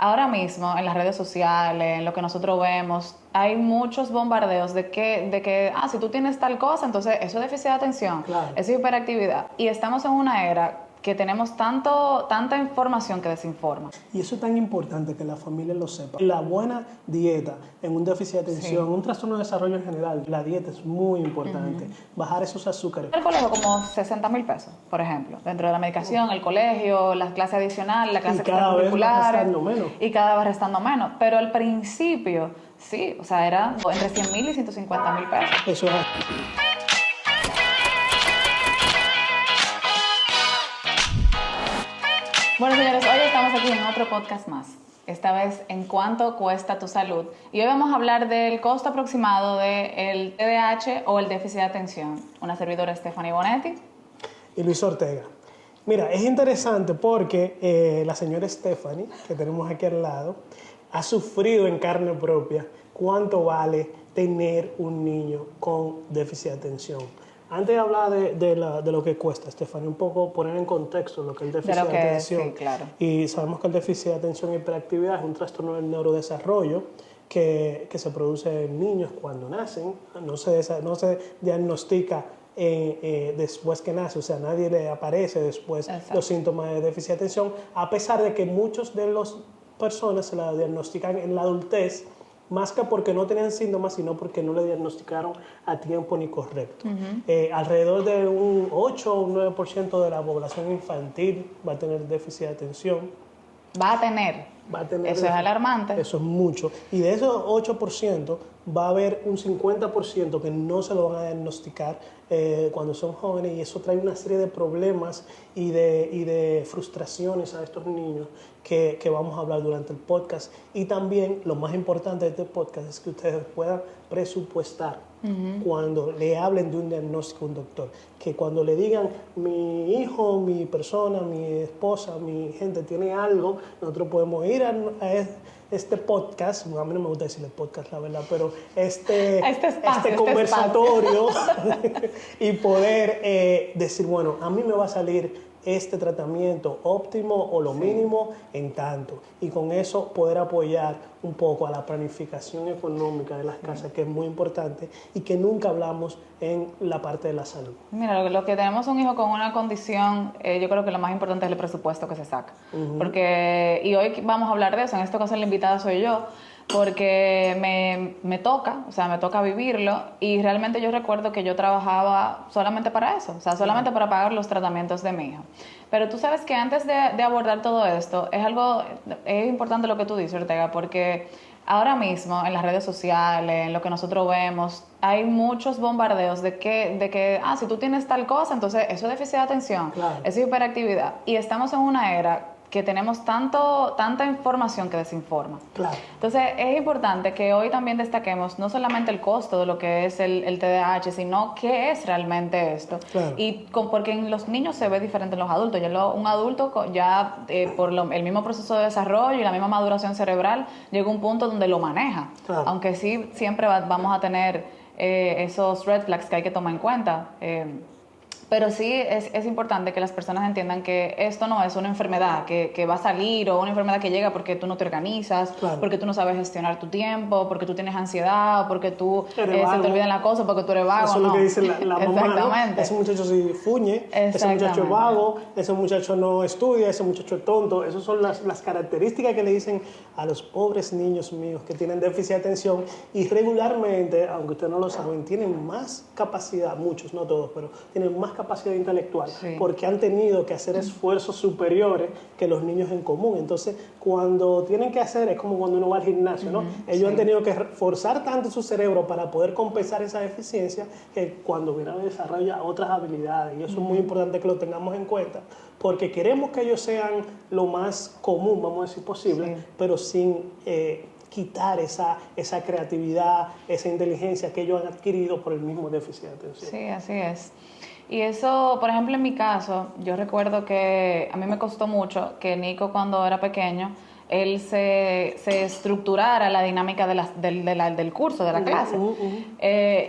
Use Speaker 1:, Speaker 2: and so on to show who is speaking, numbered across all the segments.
Speaker 1: ahora mismo en las redes sociales, en lo que nosotros vemos, hay muchos bombardeos de que si tú tienes tal cosa, entonces eso es déficit de atención,
Speaker 2: Claro.
Speaker 1: eso es hiperactividad. Y estamos en una era que tenemos tanta información que desinforma.
Speaker 2: Y eso es tan importante que la familia lo sepa. La buena dieta en un déficit de atención,
Speaker 1: Sí.
Speaker 2: un trastorno de desarrollo en general, la dieta es muy importante. Bajar esos azúcares.
Speaker 1: El colegio como 60,000 pesos, por ejemplo, dentro de la medicación, el colegio, las clases adicionales, las clases
Speaker 2: Y cada vez va
Speaker 1: extracurriculares.
Speaker 2: restando menos.
Speaker 1: Y cada vez restando menos. Pero al principio, sí, o sea, era entre 100,000 y 150,000 pesos.
Speaker 2: Eso es.
Speaker 1: Bueno, señores, hoy estamos aquí en otro podcast más. Esta vez en cuánto cuesta tu salud. Y hoy vamos a hablar del costo aproximado del TDAH o el déficit de atención. Una servidora, Stephanie Bonetti.
Speaker 2: Y Luis Ortega. Mira, es interesante porque la señora Stephanie, que tenemos aquí al lado, ha sufrido en carne propia cuánto vale tener un niño con déficit de atención. Antes de hablar de lo que cuesta, Stephanie, un poco poner en contexto lo que es el déficit de atención.
Speaker 1: Sí, claro.
Speaker 2: Y sabemos que el déficit de atención y hiperactividad es un trastorno del neurodesarrollo que se produce en niños cuando nacen. No se diagnostica después que nace, o sea, nadie le aparece después los síntomas de déficit de atención, a pesar de que muchos de las personas se la diagnostican en la adultez, más que porque no tenían síntomas, sino porque no le diagnosticaron a tiempo ni correcto. Alrededor de un 8 o un 9% de la población infantil va a tener déficit de atención.
Speaker 1: Va a tener. Eso es alarmante.
Speaker 2: Eso es mucho. Y de esos 8% va a haber un 50% que no se lo van a diagnosticar cuando son jóvenes, y eso trae una serie de problemas y de frustraciones a estos niños que vamos a hablar durante el podcast. Y también lo más importante de este podcast es que ustedes puedan presupuestar cuando le hablen de un diagnóstico a un doctor, que cuando le digan mi hijo, mi persona, mi esposa, mi gente tiene algo, nosotros podemos ir a este podcast, a mí no me gusta decirle podcast la verdad, pero este conversatorio y poder decir, bueno, a mí me va a salir este tratamiento óptimo o lo mínimo en tanto, y con eso poder apoyar un poco a la planificación económica de las casas, que es muy importante y que nunca hablamos en la parte de la salud.
Speaker 1: Mira, lo que tenemos un hijo con una condición, yo creo que lo más importante es el presupuesto que se saca. Y hoy vamos a hablar de eso. En este caso la invitada soy yo, porque me toca vivirlo, y realmente yo recuerdo que yo trabajaba solamente para eso, o sea, solamente para pagar los tratamientos de mi hijo. Pero tú sabes que antes de abordar todo esto, es importante lo que tú dices, Ortega, porque ahora mismo en las redes sociales, en lo que nosotros vemos, hay muchos bombardeos de que si tú tienes tal cosa, entonces eso es déficit de atención,
Speaker 2: claro,
Speaker 1: eso es hiperactividad. Y estamos en una era que tenemos tanta información que desinforma.
Speaker 2: Claro.
Speaker 1: Entonces es importante que hoy también destaquemos no solamente el costo de lo que es el TDAH, sino qué es realmente esto.
Speaker 2: Claro.
Speaker 1: Porque en los niños se ve diferente en los adultos. Un adulto por el mismo proceso de desarrollo y la misma maduración cerebral llega a un punto donde lo maneja.
Speaker 2: Claro.
Speaker 1: Aunque sí siempre vamos a tener esos red flags que hay que tomar en cuenta. Pero sí es importante que las personas entiendan que esto no es una enfermedad que va a salir, o una enfermedad que llega porque tú no te organizas,
Speaker 2: claro,
Speaker 1: porque tú no sabes gestionar tu tiempo, porque tú tienes ansiedad, porque tú se te olvidan las cosas, porque tú eres vago.
Speaker 2: Eso es lo que dice la mamá,
Speaker 1: exactamente,
Speaker 2: ¿no? Ese muchacho se fuñe, ese muchacho es vago, ese muchacho no estudia, ese muchacho es tonto. Esas son las características que le dicen a los pobres niños míos que tienen déficit de atención, y regularmente, aunque ustedes no lo saben, tienen más capacidad, muchos, no todos, pero tienen más capacidad intelectual, porque han tenido que hacer esfuerzos superiores que los niños en común. Entonces, cuando tienen que hacer, es como cuando uno va al gimnasio, ¿no? Ellos han tenido que forzar tanto su cerebro para poder compensar esa deficiencia, que cuando vienen a desarrollar otras habilidades. Y eso es muy importante que lo tengamos en cuenta, porque queremos que ellos sean lo más común, vamos a decir, posible, pero sin quitar esa creatividad, esa inteligencia que ellos han adquirido por el mismo déficit de atención.
Speaker 1: Sí, así es. Y eso, por ejemplo, en mi caso, yo recuerdo que a mí me costó mucho que Nico, cuando era pequeño, él se estructurara la dinámica del curso, de la clase.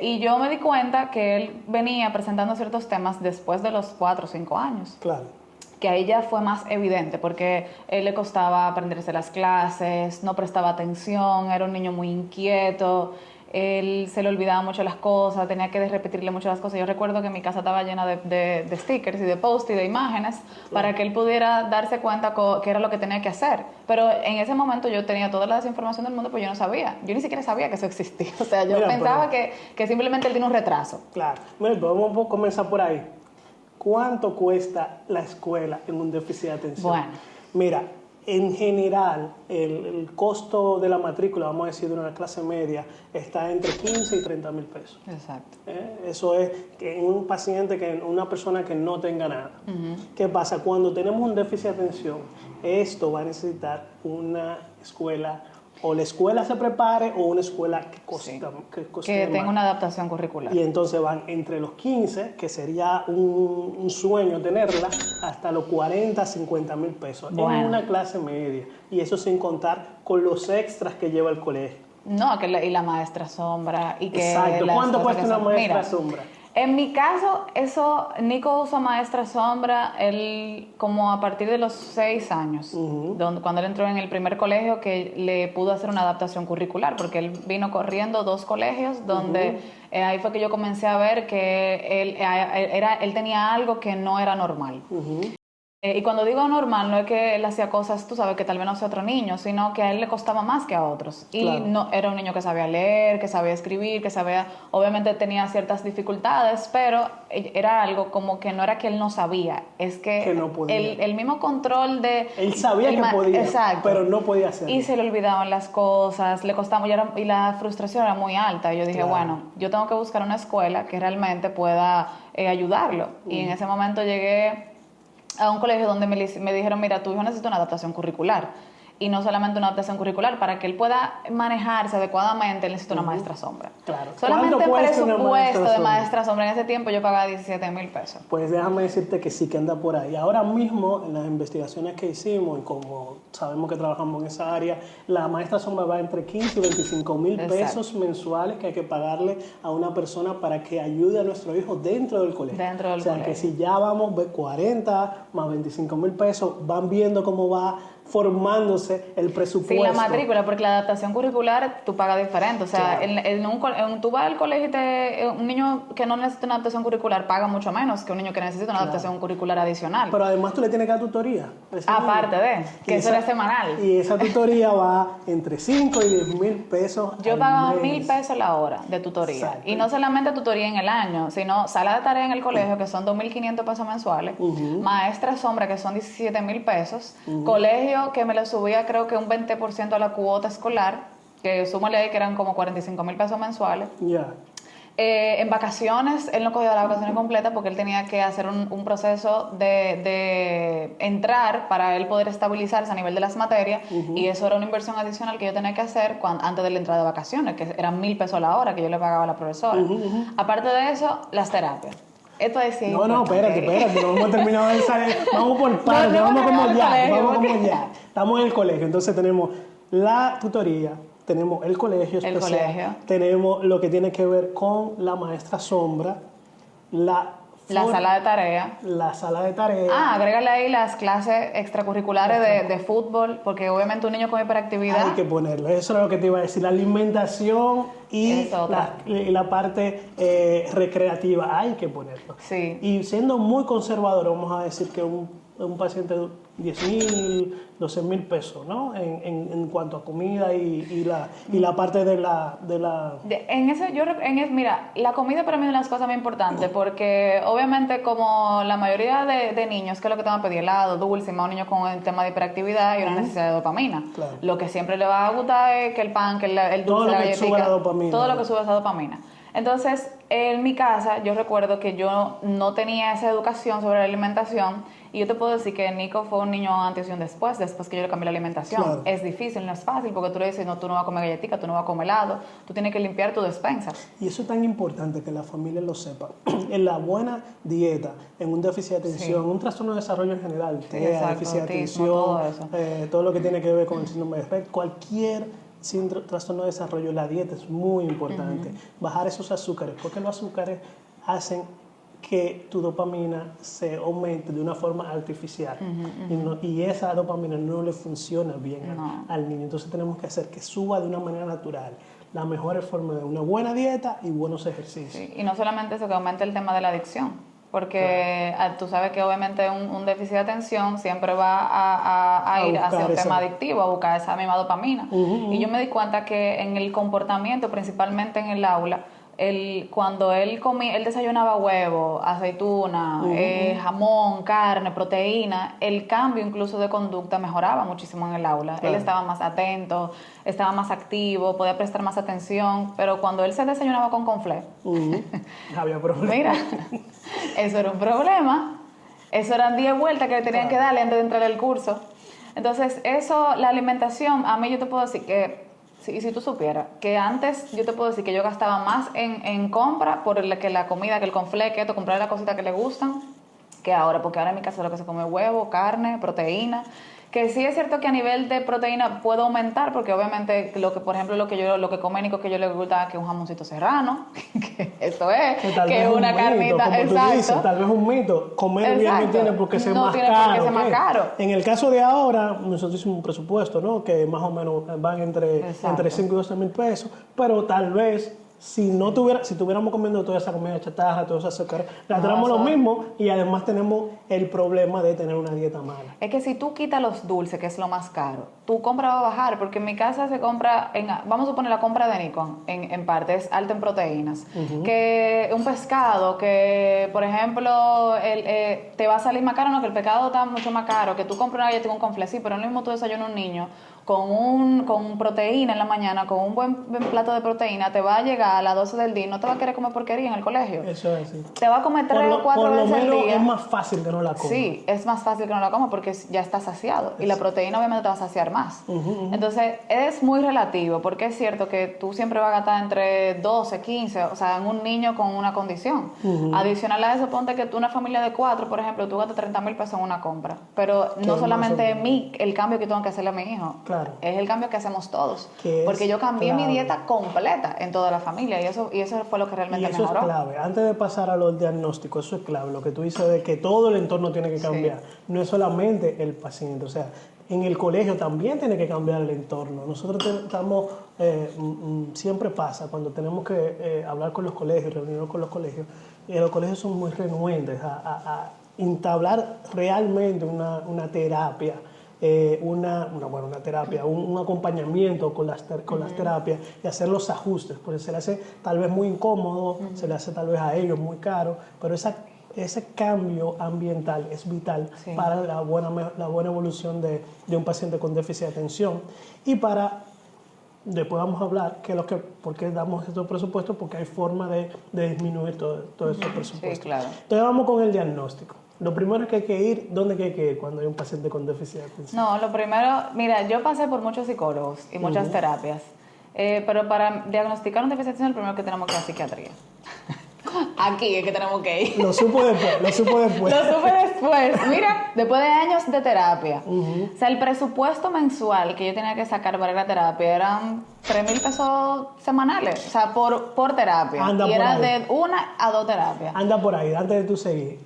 Speaker 1: Y yo me di cuenta que él venía presentando ciertos temas después de los 4 o 5 años.
Speaker 2: Claro.
Speaker 1: que ahí ya fue más evidente, porque él le costaba aprenderse las clases, no prestaba atención, era un niño muy inquieto, él se le olvidaba mucho las cosas, tenía que repetirle mucho las cosas. Yo recuerdo que mi casa estaba llena de stickers y de post y de imágenes para que él pudiera darse cuenta qué era lo que tenía que hacer. Pero en ese momento yo tenía toda la desinformación del mundo, pues yo no sabía. Yo ni siquiera sabía que eso existía. O sea, yo pensaba que simplemente él tiene un retraso.
Speaker 2: Claro. Mira, pues vamos a comenzar por ahí. ¿Cuánto cuesta la escuela en un déficit de atención?
Speaker 1: Bueno.
Speaker 2: Mira, en general, el costo de la matrícula, vamos a decir, de una clase media, está entre 15 y 30 mil pesos.
Speaker 1: Exacto.
Speaker 2: Eso es que en un paciente, una persona que no tenga nada. ¿Qué pasa? Cuando tenemos un déficit de atención, esto va a necesitar una escuela, o la escuela se prepare o una escuela
Speaker 1: que tenga una adaptación curricular.
Speaker 2: Y entonces van entre los 15, que sería un sueño tenerla, hasta los 40, 50 mil pesos en una clase media. Y eso sin contar con los extras que lleva el colegio.
Speaker 1: No, y la maestra sombra.
Speaker 2: Exacto. ¿Cuánto cuesta una maestra sombra?
Speaker 1: En mi caso, Nico usa maestra sombra como a partir de los 6 años, cuando él entró en el primer colegio que le pudo hacer una adaptación curricular, porque él vino corriendo 2 colegios donde ahí fue que yo comencé a ver que él tenía algo que no era normal. Y cuando digo normal, no es que él hacía cosas, tú sabes, que tal vez no sea otro niño, sino que a él le costaba más que a otros. Y no era un niño que sabía leer, que sabía escribir, obviamente tenía ciertas dificultades, pero era algo como que no era que él no sabía, es que
Speaker 2: no podía.
Speaker 1: El mismo control de...
Speaker 2: Él sabía que podía,
Speaker 1: exacto,
Speaker 2: pero no podía hacerlo.
Speaker 1: Y se le olvidaban las cosas, le costaba, y la frustración era muy alta. Y yo dije, bueno, yo tengo que buscar una escuela que realmente pueda ayudarlo. Y en ese momento llegué a un colegio donde me dijeron, mira, tu hijo necesita una adaptación curricular. Y no solamente una adaptación curricular, para que él pueda manejarse adecuadamente, él necesita una maestra sombra.
Speaker 2: Claro.
Speaker 1: Solamente el presupuesto de maestra sombra en ese tiempo yo pagaba 17 mil pesos.
Speaker 2: Pues déjame decirte que sí que anda por ahí. Ahora mismo, en las investigaciones que hicimos, y como sabemos que trabajamos en esa área, la maestra sombra va entre 15 y 25 mil pesos mensuales que hay que pagarle a una persona para que ayude a nuestro hijo dentro del colegio. O sea, que si ya vamos 40 más 25 mil pesos, van viendo cómo va formándose el presupuesto.
Speaker 1: Sí, la matrícula, porque la adaptación curricular tú pagas diferente. O sea, tú vas al colegio y un niño que no necesita una adaptación curricular paga mucho menos que un niño que necesita una adaptación curricular adicional.
Speaker 2: Pero además tú le tienes que dar tutoría.
Speaker 1: Aparte que eso es semanal.
Speaker 2: Y esa tutoría va entre 5 y 10 mil pesos.
Speaker 1: Yo pagaba 1,000 pesos la hora de tutoría.
Speaker 2: Exacto.
Speaker 1: Y no solamente tutoría en el año, sino sala de tarea en el colegio, que son 2,500 pesos mensuales, maestra sombra, que son 17 mil pesos, colegio que me le subía creo que un 20% a la cuota escolar, que súmale ahí que eran como 45 mil pesos mensuales. En vacaciones, él no cogía las vacaciones completas porque él tenía que hacer un proceso de entrar para él poder estabilizarse a nivel de las materias, y eso era una inversión adicional que yo tenía que hacer antes de la entrada de vacaciones, que eran 1,000 pesos la hora que yo le pagaba a la profesora. Aparte de eso, las terapias. Esto es decir,
Speaker 2: no, espérate, no hemos terminado de salir. Vamos por partes, vamos como ya. Estamos en el colegio, entonces tenemos la tutoría, tenemos el colegio especial, tenemos lo que tiene que ver con la maestra sombra, la
Speaker 1: sala de tarea.
Speaker 2: La sala de tarea.
Speaker 1: Agrégale ahí las clases extracurriculares de fútbol, porque obviamente un niño con hiperactividad...
Speaker 2: Hay que ponerlo, eso es lo que te iba a decir, la alimentación y la parte recreativa, hay que ponerlo.
Speaker 1: Sí.
Speaker 2: Y siendo muy conservador, vamos a decir que un paciente de 10,000, 12,000 pesos, ¿no? En cuanto a comida y la parte de la...
Speaker 1: Mira, la comida para mí es una de las cosas más importantes, porque obviamente como la mayoría de niños, que es lo que te van a pedir, helado, dulce, más un niño con el tema de hiperactividad y una necesidad de dopamina. Claro. Lo que siempre le va a gustar es que el pan, que el dulce, la galletita, todo lo que sube esa dopamina. Entonces, en mi casa, yo recuerdo que yo no tenía esa educación sobre la alimentación, y yo te puedo decir que Nico fue un niño antes y un después que yo le cambié la alimentación. Claro. Es difícil, no es fácil, porque tú le dices, no, tú no vas a comer galletica, tú no vas a comer helado, tú tienes que limpiar tu despensa.
Speaker 2: Y eso es tan importante que la familia lo sepa. En la buena dieta, en un déficit de atención, un trastorno de desarrollo en general, déficit de atención, todo lo que tiene que ver con el síndrome de Rett, cualquier trastorno de desarrollo, la dieta es muy importante. Bajar esos azúcares, porque los azúcares hacen que tu dopamina se aumente de una forma artificial. Y esa dopamina no le funciona bien al niño. Entonces tenemos que hacer que suba de una manera natural. La mejor forma de una buena dieta y buenos ejercicios.
Speaker 1: Sí, y no solamente eso, que aumente el tema de la adicción. Porque tú sabes que obviamente un déficit de atención siempre va a ir hacia un tema adictivo, a buscar esa misma dopamina. Y yo me di cuenta que en el comportamiento, principalmente en el aula, cuando él desayunaba huevo, aceituna, jamón, carne, proteína, el cambio incluso de conducta mejoraba muchísimo en el aula. Él estaba más atento, estaba más activo, podía prestar más atención, pero cuando él se desayunaba con conflé,
Speaker 2: había problemas.
Speaker 1: Mira, eso era un problema. Eso eran 10 vueltas que le tenían que darle antes de entrar al curso. Entonces, la alimentación, a mí yo te puedo decir que si tú supieras que antes yo te puedo decir que yo gastaba más en compra por que la comida, que el conflé, que esto, comprar las cositas que le gustan, que ahora, porque ahora en mi casa lo que se come es huevo, carne, proteína. Que sí es cierto que a nivel de proteína puedo aumentar, porque obviamente por ejemplo lo que come Nico, que yo le gusta, que un jamoncito serrano, que eso es, que una carnita,
Speaker 2: como
Speaker 1: exacto.
Speaker 2: Tú dices, tal vez un mito, comer bien no tiene por qué ser
Speaker 1: no
Speaker 2: más
Speaker 1: tiene
Speaker 2: caro.
Speaker 1: Por qué ser más caro.
Speaker 2: En el caso de ahora, nosotros hicimos un presupuesto, ¿no? Que más o menos van entre 5 y 12 mil pesos, pero tal vez si tuviéramos comiendo toda esa comida chatarra, toda esa azúcar, gastamos lo mismo y además tenemos el problema de tener una dieta mala.
Speaker 1: Es que si tú quitas los dulces, que es lo más caro, tu compra va a bajar, porque en mi casa se compra, vamos a suponer la compra de Nikon, en parte es alta en proteínas, que un pescado que, por ejemplo, te va a salir más caro, no, que el pescado está mucho más caro, que tú compras una galleta con conflé, sí, pero no es lo mismo tú desayunas un niño con proteína en la mañana, con un buen plato de proteína, te va a llegar a las 12 del día y no te va a querer comer porquería en el colegio.
Speaker 2: Eso es así.
Speaker 1: Te va a comer 3 o 4 veces al día.
Speaker 2: Por lo menos es más fácil que no la comas.
Speaker 1: Sí, es más fácil que no la comas porque ya está saciado. Y la proteína obviamente te va a saciar más. Entonces, es muy relativo, porque es cierto que tú siempre vas a gastar entre 12, 15, o sea, en un niño con una condición. Adicional a eso, ponte que tú, una familia de 4, por ejemplo, tú gastas 30 mil pesos en una compra. Pero no solamente el cambio que tengo que hacerle a mi hijo.
Speaker 2: Claro.
Speaker 1: Es el cambio que hacemos todos. Porque yo cambié mi dieta completa en toda la familia y eso fue lo que realmente mejoró.
Speaker 2: Eso es clave. Antes de pasar a los diagnósticos, eso es clave. Lo que tú dices de que todo el entorno tiene que cambiar. No es solamente el paciente. O sea, en el colegio también tiene que cambiar el entorno. Nosotros estamos, siempre pasa, cuando tenemos que hablar con los colegios, reunirnos con los colegios son muy renuentes a entablar realmente una terapia. Una terapia, un acompañamiento con las terapias y hacer los ajustes, porque se le hace tal vez muy incómodo, se le hace tal vez a ellos muy caro, pero ese cambio ambiental es vital para la buena evolución de un paciente con déficit de atención y después vamos a hablar por qué damos estos presupuestos, porque hay forma de disminuir todos estos presupuestos.
Speaker 1: Sí, claro.
Speaker 2: Entonces vamos con el diagnóstico. Lo primero es que hay que ir, ¿dónde hay que ir cuando hay un paciente con déficit de atención?
Speaker 1: No, lo primero, mira, yo pasé por muchos psicólogos y muchas terapias, pero para diagnosticar un déficit de atención, lo primero que tenemos que ir a psiquiatría. Aquí es que tenemos que ir.
Speaker 2: Lo supo después.
Speaker 1: Lo supe después. Mira, después de años de terapia. O sea, el presupuesto mensual que yo tenía que sacar para la terapia eran 3 mil pesos semanales. O sea, por terapia.
Speaker 2: Anda
Speaker 1: y era
Speaker 2: ahí.
Speaker 1: de 1 a 2 terapias.
Speaker 2: Anda por ahí, antes de tú seguir.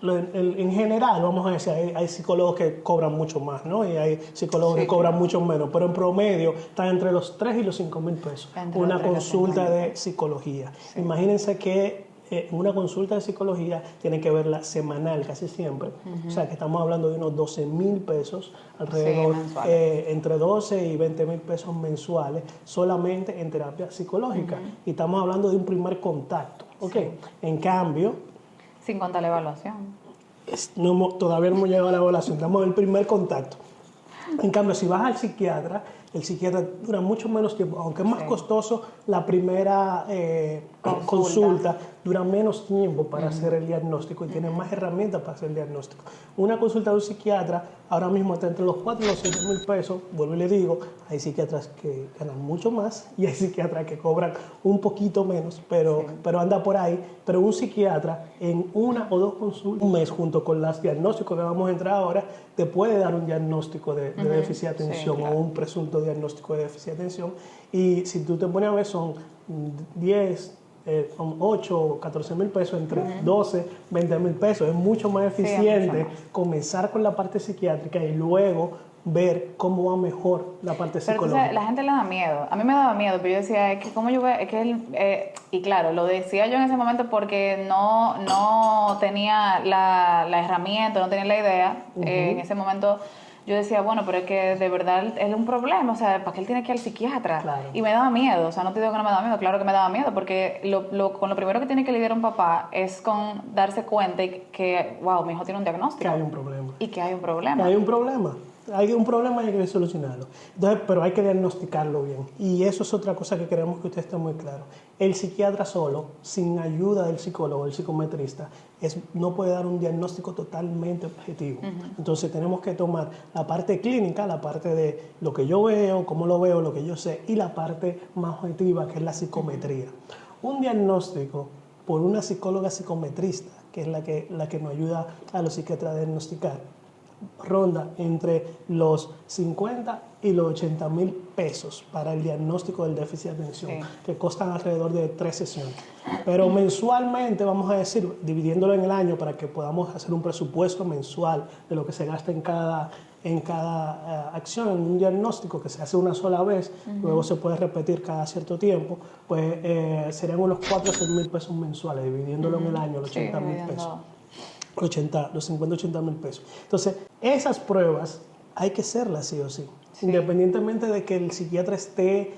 Speaker 2: En general, vamos a decir, hay psicólogos que cobran mucho más, ¿no? Y hay psicólogos que cobran mucho menos, pero en promedio están entre los 3 y los 5 mil pesos. Una consulta de psicología. Sí. Imagínense que una consulta de psicología tiene que verla semanal casi siempre. O sea, que estamos hablando de unos 12 mil pesos, alrededor, entre 12 y 20 mil pesos mensuales, solamente en terapia psicológica. Y estamos hablando de un primer contacto, ¿ok? En cambio...
Speaker 1: Sin contar la evaluación.
Speaker 2: Todavía no hemos llegado a la evaluación, estamos en el primer contacto. En cambio, si vas al psiquiatra, el psiquiatra dura mucho menos tiempo, aunque es más costoso, la primera consulta dura menos tiempo para hacer el diagnóstico y tiene más herramientas para hacer el diagnóstico. Una consulta de un psiquiatra ahora mismo está entre los 4 y los 5 mil pesos, vuelvo y le digo, hay psiquiatras que ganan mucho más y hay psiquiatras que cobran un poquito menos, pero anda por ahí. Pero un psiquiatra en 1 o 2 consultas, un mes junto con los diagnósticos que vamos a entrar ahora, te puede dar un diagnóstico de déficit de atención o un presunto diagnóstico de déficit de atención. Y si tú te pones a ver, son 10, Con 8 o 14 mil pesos entre 12, 20 mil pesos. Es mucho más eficiente comenzar con la parte psiquiátrica y luego ver cómo va mejor la parte
Speaker 1: pero
Speaker 2: psicológica.
Speaker 1: Entonces la gente le da miedo. A mí me daba miedo, pero yo decía, es que cómo yo voy, es que él, y claro, lo decía yo en ese momento porque no tenía la herramienta, no tenía la idea. En ese momento yo decía, bueno, pero es que de verdad es un problema, o sea, ¿para qué él tiene que ir al psiquiatra?
Speaker 2: Claro.
Speaker 1: Y me daba miedo, o sea, no te digo que no me daba miedo, claro que me daba miedo, porque con lo primero que tiene que lidiar un papá es con darse cuenta que, wow, mi hijo tiene un diagnóstico.
Speaker 2: Que hay un problema.
Speaker 1: Y que hay un problema.
Speaker 2: Que hay un problema. Hay un problema y hay que solucionarlo. Entonces, pero hay que diagnosticarlo bien. Y eso es otra cosa que queremos que usted esté muy claro. El psiquiatra solo, sin ayuda del psicólogo, el psicometrista, no puede dar un diagnóstico totalmente objetivo. Entonces tenemos que tomar la parte clínica, la parte de lo que yo veo, cómo lo veo, lo que yo sé, y la parte más objetiva, que es la psicometría. Un diagnóstico por una psicóloga psicometrista, que es la que nos ayuda a los psiquiatras a diagnosticar, ronda entre los 50 y los 80 mil pesos para el diagnóstico del déficit de atención, que costan alrededor de 3 sesiones. Pero mensualmente, vamos a decir, dividiéndolo en el año para que podamos hacer un presupuesto mensual de lo que se gasta en cada acción, en un diagnóstico que se hace una sola vez, luego se puede repetir cada cierto tiempo, pues serían unos 4 o 6 mil pesos mensuales, dividiéndolo en el año, los 80 mil pesos. Los 50, 80 mil pesos. Entonces, esas pruebas hay que hacerlas sí o sí, independientemente de que el psiquiatra esté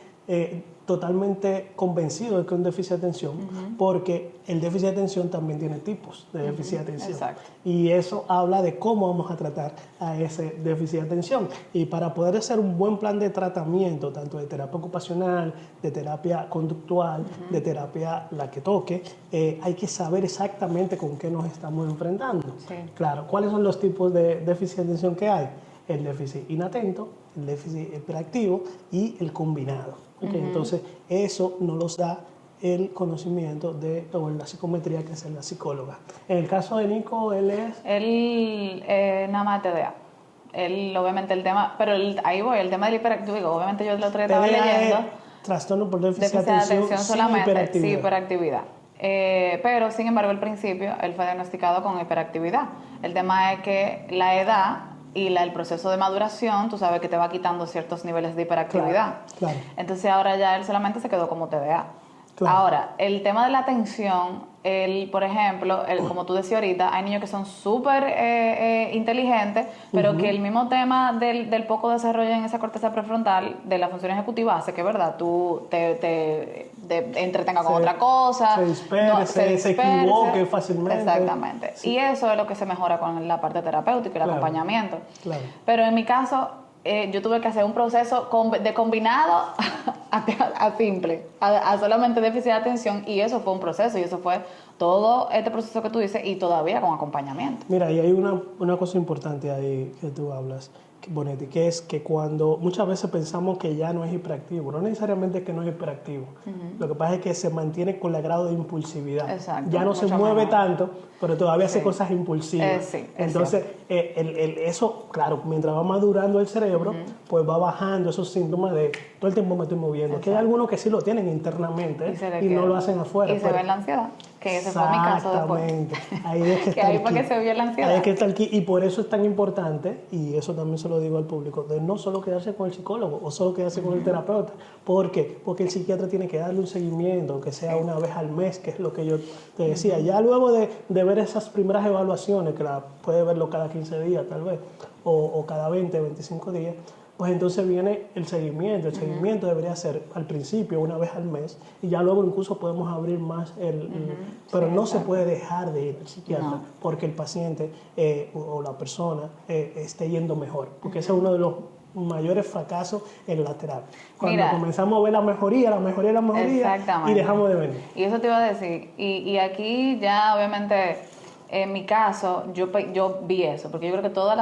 Speaker 2: totalmente convencido de que es un déficit de atención, porque el déficit de atención también tiene tipos de déficit de atención.
Speaker 1: Exacto.
Speaker 2: Y eso habla de cómo vamos a tratar a ese déficit de atención. Y para poder hacer un buen plan de tratamiento, tanto de terapia ocupacional, de terapia conductual, de terapia la que toque, hay que saber exactamente con qué nos estamos enfrentando.
Speaker 1: Sí.
Speaker 2: Claro, ¿cuáles son los tipos de déficit de atención que hay? El déficit inatento, el déficit hiperactivo y el combinado. ¿Okay? Entonces, eso nos los da el conocimiento o la psicometría, que es la psicóloga. En el caso de Nico, él es...
Speaker 1: Él nada más TDA. Él, obviamente, el tema... Pero ahí voy, el tema del hiperactivo. Digo, obviamente yo lo estaba leyendo.
Speaker 2: Trastorno por déficit de atención
Speaker 1: solamente,
Speaker 2: hiperactividad.
Speaker 1: Sí, hiperactividad. Pero, sin embargo, al principio, él fue diagnosticado con hiperactividad. El tema es que la edad y el proceso de maduración, tú sabes que te va quitando ciertos niveles de hiperactividad.
Speaker 2: Claro.
Speaker 1: Entonces ahora ya él solamente se quedó como TDA.
Speaker 2: Claro.
Speaker 1: Ahora, el tema de la atención, por ejemplo, como tú decías ahorita, hay niños que son súper inteligentes, pero que el mismo tema del poco desarrollo en esa corteza prefrontal de la función ejecutiva hace que, ¿verdad?, tú te entretengas con otra cosa.
Speaker 2: Se disperse, se equivoque fácilmente.
Speaker 1: Exactamente. Sí. Y eso es lo que se mejora con la parte terapéutica y el acompañamiento.
Speaker 2: Claro.
Speaker 1: Pero en mi caso, yo tuve que hacer un proceso de combinado a simple, a solamente déficit de atención, y eso fue un proceso, y eso fue todo este proceso que tú dices, y todavía con acompañamiento.
Speaker 2: Mira, y hay una cosa importante ahí que tú hablas, Bonetti, que es que cuando muchas veces pensamos que ya no es hiperactivo, no necesariamente que no es hiperactivo, lo que pasa es que se mantiene con el grado de impulsividad.
Speaker 1: Exacto,
Speaker 2: ya no se mueve tanto, pero todavía hace cosas impulsivas.
Speaker 1: Sí,
Speaker 2: entonces, eso, claro, mientras va madurando el cerebro, pues va bajando esos síntomas de todo el tiempo me estoy moviendo. Que hay algunos que sí lo tienen internamente y no lo hacen afuera.
Speaker 1: Y se ve en la ansiedad, que ese fue mi caso después.
Speaker 2: Exactamente. Ahí es que está
Speaker 1: ahí fue que se vio la ansiedad.
Speaker 2: Ahí es que está y por eso es tan importante, y eso también se lo digo al público, de no solo quedarse con el psicólogo o solo quedarse con el terapeuta. ¿Por qué? Porque el psiquiatra tiene que darle un seguimiento, que sea una vez al mes, que es lo que yo te decía. Ya luego de ver esas primeras evaluaciones, que puede verlo cada 15 días tal vez, o cada 20, 25 días, pues entonces viene el seguimiento. El seguimiento debería ser al principio una vez al mes, y ya luego incluso podemos abrir más pero no se puede dejar de ir al psiquiatra porque el paciente o la persona esté yendo mejor, porque ese es uno de los mayores fracasos en la terapia. Cuando comenzamos a ver la mejoría y dejamos de venir.
Speaker 1: Y eso te iba a decir, y aquí ya obviamente... En mi caso, yo vi eso, porque yo creo que todos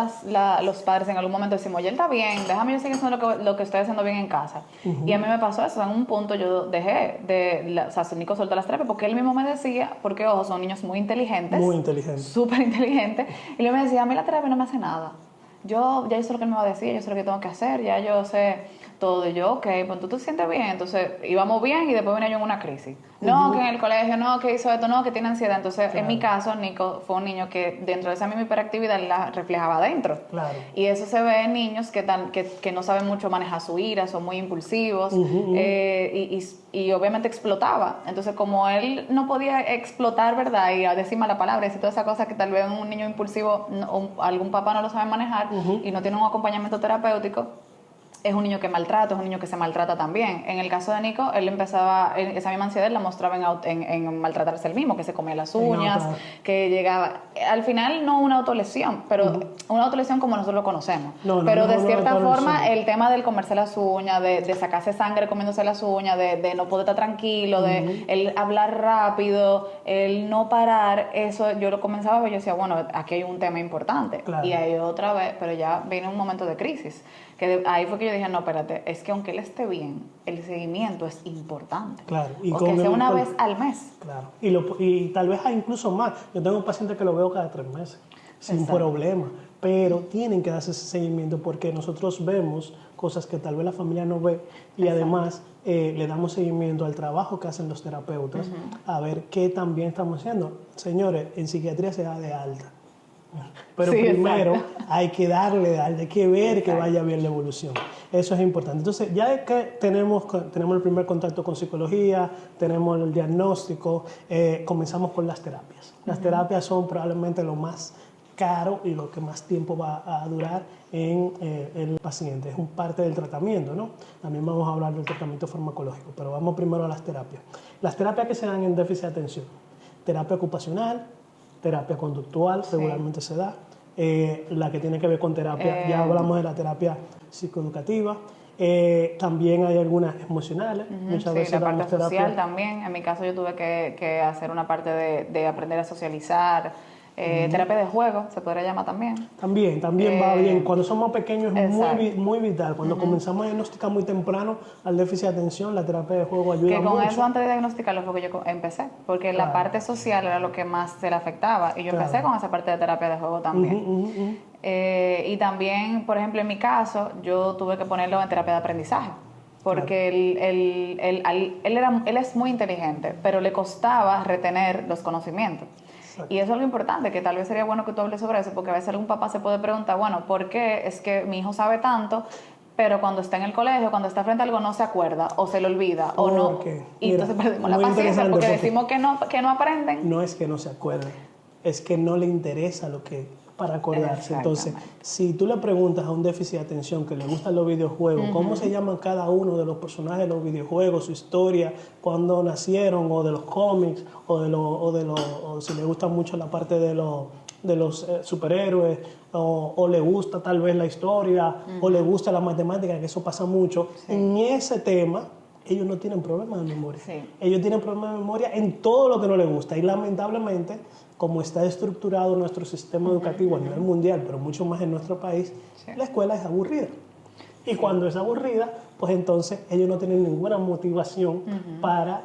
Speaker 1: los padres en algún momento decimos, oye, él está bien, déjame yo seguir haciendo lo que estoy haciendo bien en casa. Y a mí me pasó eso, en un punto yo dejé o sea, Nico soltó las terapias, porque él mismo me decía, porque ojo, son niños muy inteligentes.
Speaker 2: Muy inteligentes. Súper
Speaker 1: inteligentes. Y él me decía, a mí la terapia no me hace nada. Ya yo sé lo que él me va a decir, yo sé lo que tengo que hacer, ya yo sé todo. Y yo, ok, pues tú te sientes bien. Entonces íbamos bien y después venía yo en una crisis. No, que en el colegio, no, que hizo esto, no, que tiene ansiedad. Entonces, en mi caso, Nico fue un niño que dentro de esa misma hiperactividad la reflejaba adentro.
Speaker 2: Claro.
Speaker 1: Y eso se ve en niños que no saben mucho manejar su ira, son muy impulsivos y obviamente explotaba. Entonces, como él no podía explotar, ¿verdad? Y a decir mala palabra y toda esa cosa que tal vez un niño impulsivo o algún papá no lo sabe manejar y no tiene un acompañamiento terapéutico, es un niño que maltrata, es un niño que se maltrata también. En el caso de Nico, él empezaba, esa misma ansiedad la mostraba en maltratarse él mismo, que se comía las uñas, que llegaba... Al final no una autolesión, pero una autolesión como nosotros lo conocemos. Pero de cierta forma, el tema del comerse las uñas, de sacarse sangre comiéndose las uñas, de no poder estar tranquilo, de el hablar rápido, el no parar, eso yo lo comenzaba a ver, yo decía, bueno, aquí hay un tema importante.
Speaker 2: Claro.
Speaker 1: Y ahí otra vez, pero ya viene un momento de crisis. Ahí fue que yo dije, no, espérate, es que aunque él esté bien, el seguimiento es importante.
Speaker 2: Claro.
Speaker 1: Y que sea una vez al mes.
Speaker 2: Claro. Y tal vez hay incluso más. Yo tengo un paciente que lo veo cada 3 meses, sin problema. Pero tienen que darse ese seguimiento porque nosotros vemos cosas que tal vez la familia no ve y además le damos seguimiento al trabajo que hacen los terapeutas a ver qué también estamos haciendo. Señores, en psiquiatría se da de alta. Pero primero hay que darle, hay que ver que vaya bien la evolución. Eso es importante. Entonces, ya que tenemos el primer contacto con psicología, tenemos el diagnóstico, comenzamos con las terapias. Las terapias son probablemente lo más caro y lo que más tiempo va a durar en el paciente. Es un parte del tratamiento, ¿no? También vamos a hablar del tratamiento farmacológico, pero vamos primero a las terapias. Las terapias que se dan en déficit de atención. Terapia ocupacional, terapia conductual, regularmente se da. La que tiene que ver con terapia, ya hablamos de la terapia psicoeducativa. También hay algunas emocionales. Muchas veces
Speaker 1: la parte
Speaker 2: damos terapia
Speaker 1: social también. En mi caso yo tuve que hacer una parte de aprender a socializar. Terapia de juego, se podría llamar también.
Speaker 2: También va bien. Cuando somos pequeños es muy vital. Cuando comenzamos a diagnosticar muy temprano al déficit de atención, la terapia de juego ayuda mucho.
Speaker 1: Que con eso antes de diagnosticarlo fue que yo empecé, porque la parte social era lo que más se le afectaba y yo empecé con esa parte de terapia de juego también. Y también, por ejemplo, en mi caso, yo tuve que ponerlo en terapia de aprendizaje. Porque él es muy inteligente, pero le costaba retener los conocimientos. Y eso es lo importante, que tal vez sería bueno que tú hables sobre eso, porque a veces algún papá se puede preguntar, bueno, ¿por qué es que mi hijo sabe tanto, pero cuando está en el colegio, cuando está frente a algo, no se acuerda, o se le olvida, o no? Y entonces perdemos la paciencia, porque decimos que no aprenden.
Speaker 2: No es que no se acuerden, es que no le interesa lo que para acordarse. Entonces, si tú le preguntas a un déficit de atención que le gustan los videojuegos, cómo se llaman cada uno de los personajes de los videojuegos, su historia, cuándo nacieron, o de los cómics, o si le gusta mucho la parte de los superhéroes, o le gusta tal vez la historia, o le gusta la matemática, que eso pasa mucho, en ese tema ellos no tienen problemas de memoria. Ellos tienen problemas de memoria en todo lo que no les gusta y lamentablemente, como está estructurado nuestro sistema educativo a nivel mundial, pero mucho más en nuestro país, la escuela es aburrida. Y cuando es aburrida, pues entonces ellos no tienen ninguna motivación para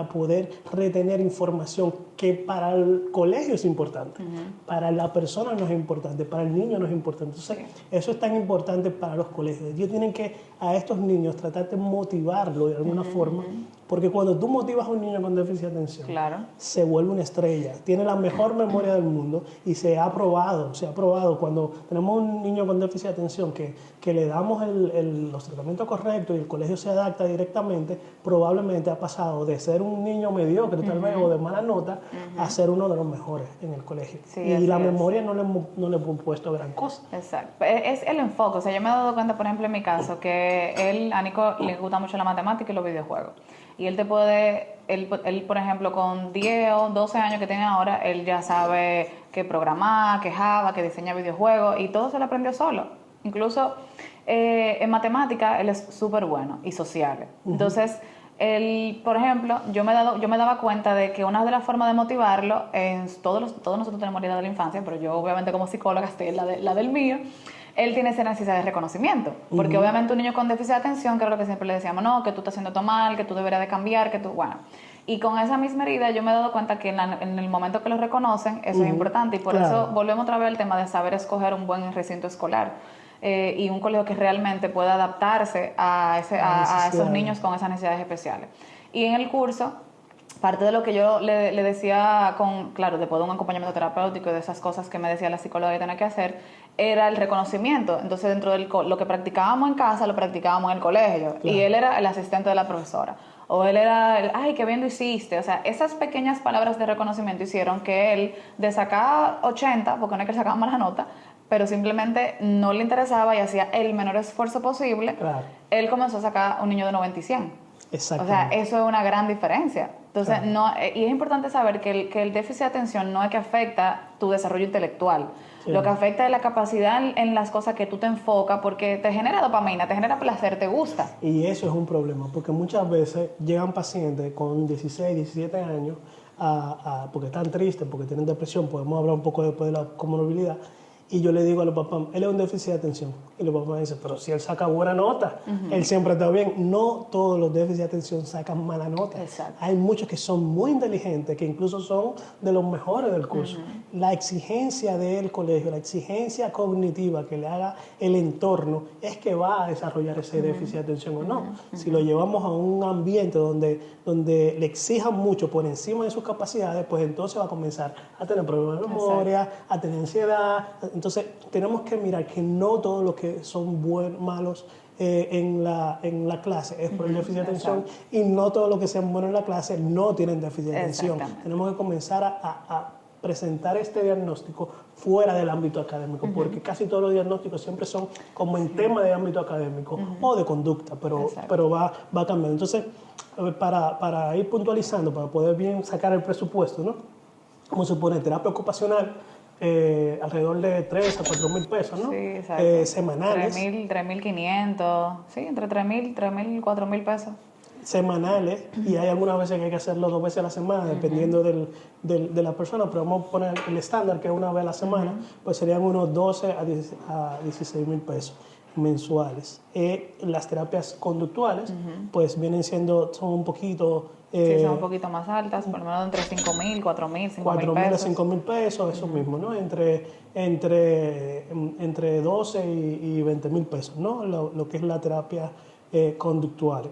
Speaker 2: poder retener información que para el colegio es importante, para la persona no es importante, para el niño no es importante. Entonces, eso es tan importante para los colegios. Ellos tienen que a estos niños tratar de motivarlo de alguna forma, porque cuando tú motivas a un niño con déficit de atención, se vuelve una estrella, tiene la mejor memoria del mundo y se ha probado cuando tenemos un niño con déficit de atención que le damos los tratamientos correctos y el colegio se adapta directamente, probablemente ha pasado de ser un niño mediocre tal vez o de mala nota a ser uno de los mejores en el colegio. Y la memoria no le hemos puesto gran cosa.
Speaker 1: Exacto. Es el enfoque. O sea, yo me he dado cuenta, por ejemplo, en mi caso, que a Nico le gusta mucho la matemática y los videojuegos. Y él por ejemplo, con 10 o 12 años que tiene ahora, él ya sabe que programar, que Java, que diseña videojuegos, y todo se lo aprendió solo. Incluso en matemática él es súper bueno y social. Entonces, por ejemplo, yo me daba cuenta de que una de las formas de motivarlo, todos nosotros tenemos la edad de la infancia, pero yo obviamente como psicóloga estoy en la del mío, él tiene esa necesidad de reconocimiento, porque obviamente un niño con déficit de atención, que es lo que siempre le decíamos, no, que tú estás haciendo todo mal, que tú deberías de cambiar, y con esa misma herida yo me he dado cuenta que en el momento que lo reconocen, eso es importante, y por eso volvemos otra vez al tema de saber escoger un buen recinto escolar. y un colegio que realmente pueda adaptarse a esos niños con esas necesidades especiales. Y en el curso, parte de lo que yo le decía, claro, después de un acompañamiento terapéutico y de esas cosas que me decía la psicóloga que tenía que hacer, era el reconocimiento. Entonces, dentro de lo que practicábamos en casa, lo practicábamos en el colegio. Claro. Y él era el asistente de la profesora. O él era ay, qué bien lo hiciste. O sea, esas pequeñas palabras de reconocimiento hicieron que él, de sacar 80, porque no es que sacaba mala nota, pero simplemente no le interesaba y hacía el menor esfuerzo posible, claro. Él comenzó a sacar un niño de 90 y 100. O sea, eso es una gran diferencia. Entonces, claro. Y es importante saber que el déficit de atención no es que afecta tu desarrollo intelectual. Sí. Lo que afecta es la capacidad en las cosas que tú te enfocas, porque te genera dopamina, te genera placer, te gusta.
Speaker 2: Y eso es un problema, porque muchas veces llegan pacientes con 16, 17 años porque están tristes, porque tienen depresión, podemos hablar un poco después de la comorbilidad, y yo le digo a los papás, él es un déficit de atención. Y los papás me dicen, pero si él saca buena nota, él siempre está bien. No todos los déficits de atención sacan mala nota. Exacto. Hay muchos que son muy inteligentes, que incluso son de los mejores del curso. La exigencia del colegio, la exigencia cognitiva que le haga el entorno, es que va a desarrollar ese déficit de atención o no. Si lo llevamos a un ambiente donde le exijan mucho por encima de sus capacidades, pues entonces va a comenzar a tener problemas de memoria, exacto. A tener ansiedad. Entonces, tenemos que mirar que no todos los que son malos en la clase es por el déficit de atención, y no todos los que sean buenos en la clase no tienen déficit de atención. Tenemos que comenzar a presentar este diagnóstico fuera del ámbito académico, porque casi todos los diagnósticos siempre son como en tema de ámbito académico o de conducta, pero va cambiando. Entonces, para ir puntualizando, para poder bien sacar el presupuesto, ¿no? Como se pone terapia ocupacional, alrededor de 3 a 4 mil pesos, ¿no?
Speaker 1: Sí, exacto.
Speaker 2: Semanales.
Speaker 1: 3.500, sí, entre 3.000 y 4.000 pesos.
Speaker 2: Semanales, y hay algunas veces que hay que hacerlo 2 veces a la semana, dependiendo de la persona, pero vamos a poner el estándar, que es una vez a la semana, pues serían unos 12 a 16 mil pesos mensuales. Las terapias conductuales, pues son un poquito...
Speaker 1: sí, son un poquito más altas, por lo menos entre 5.000, 4.000, 5.000 pesos.
Speaker 2: 4.000 a 5.000 pesos, eso mismo, ¿no? Entre 12 y 20.000 pesos, ¿no? Lo que es la terapia conductual.